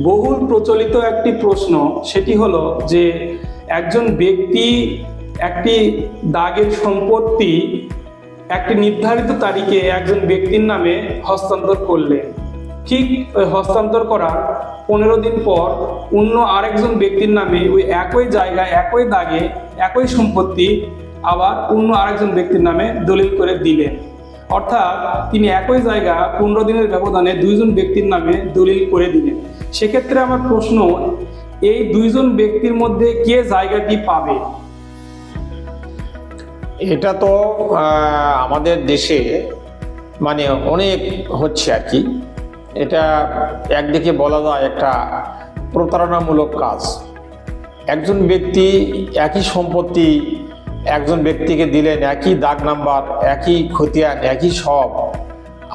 বহুল প্রচলিত একটি প্রশ্ন, সেটি হলো যে একজন ব্যক্তি একটি দাগের সম্পত্তি একটি নির্ধারিত তারিখে একজন ব্যক্তির নামে হস্তান্তর করলেন। ঠিক ওই হস্তান্তর করার 15 দিন পর অন্য আরেকজন ব্যক্তির নামে ওই একই জায়গায় একই দাগে একই সম্পত্তি আবার অন্য আরেকজন ব্যক্তির নামে দলিল করে দিলেন। অর্থাৎ তিনি একই জায়গা 15 দিনের ব্যবধানে দুইজন ব্যক্তির নামে দলিল করে দিলেন। সেক্ষেত্রে আমার প্রশ্ন, এই দুইজন ব্যক্তির মধ্যে কে জায়গাটি পাবে? এটা তো আমাদের দেশে মানে অনেক হচ্ছে আর কি। এটা একদিকে বলা যায় একটা প্রতারণামূলক কাজ। একজন ব্যক্তি একই সম্পত্তি একজন ব্যক্তিকে দিলেন, একই দাগ নাম্বার, একই খতিয়ান, একই সব,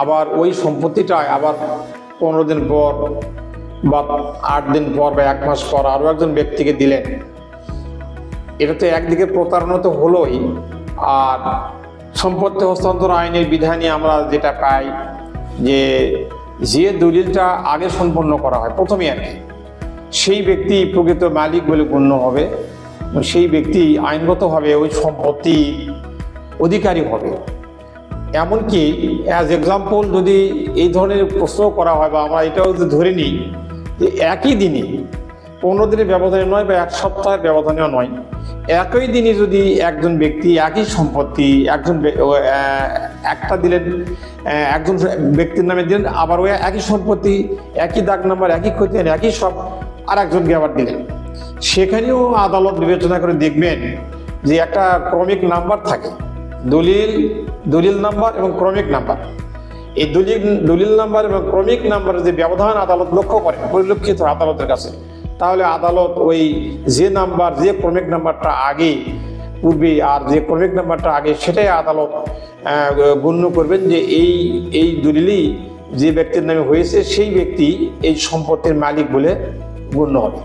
আবার ওই সম্পত্তিটা আবার 15 দিন পর বা 8 দিন পর বা 1 মাস পর আরও একজন ব্যক্তিকে দিলেন। এটা তো একদিকে প্রতারণা তো হলোই, আর সম্পত্তি হস্তান্তর আইনের বিধানে আমরা যেটা পাই যে দলিলটা আগে সম্পন্ন করা হয় প্রথমে আর কি, সেই ব্যক্তি প্রকৃত মালিক বলে গণ্য হবে, সেই ব্যক্তি আইনগতভাবে ওই সম্পত্তি অধিকারী হবে। এমনকি অ্যাজ এক্সাম্পল যদি এই ধরনের প্রশ্ন করা হয় বা আমরা এটাও যদি ধরে নিই যে একই দিনে 15 দিনের ব্যবধানে নয় বা 1 সপ্তাহের ব্যবধানেও নয়, একই দিনে যদি একজন ব্যক্তি একই সম্পত্তি একটা দিলেন, একজন ব্যক্তির নামে দিলেন, আবার ওই একই সম্পত্তি একই দাগ নাম্বার একই খতিয়ান একই সব আর একজনকে আবার দিলেন, সেখানেও আদালত বিবেচনা করে দেখবেন যে একটা ক্রমিক নাম্বার থাকে, দলিল নাম্বার এবং ক্রমিক নাম্বার। এই দলিল নাম্বার এবং ক্রমিক নাম্বারের যে ব্যবধান আদালত লক্ষ্য করে পরিলক্ষিত আদালতের কাছে, তাহলে আদালত ওই যে ক্রমিক নাম্বারটা আগে পূর্বে আর যে ক্রমিক নাম্বারটা আগে সেটাই আদালত গণ্য করবেন যে এই দলিলই যে ব্যক্তির নামে হয়েছে সেই ব্যক্তি এই সম্পত্তির মালিক বলে গণ্য হবে।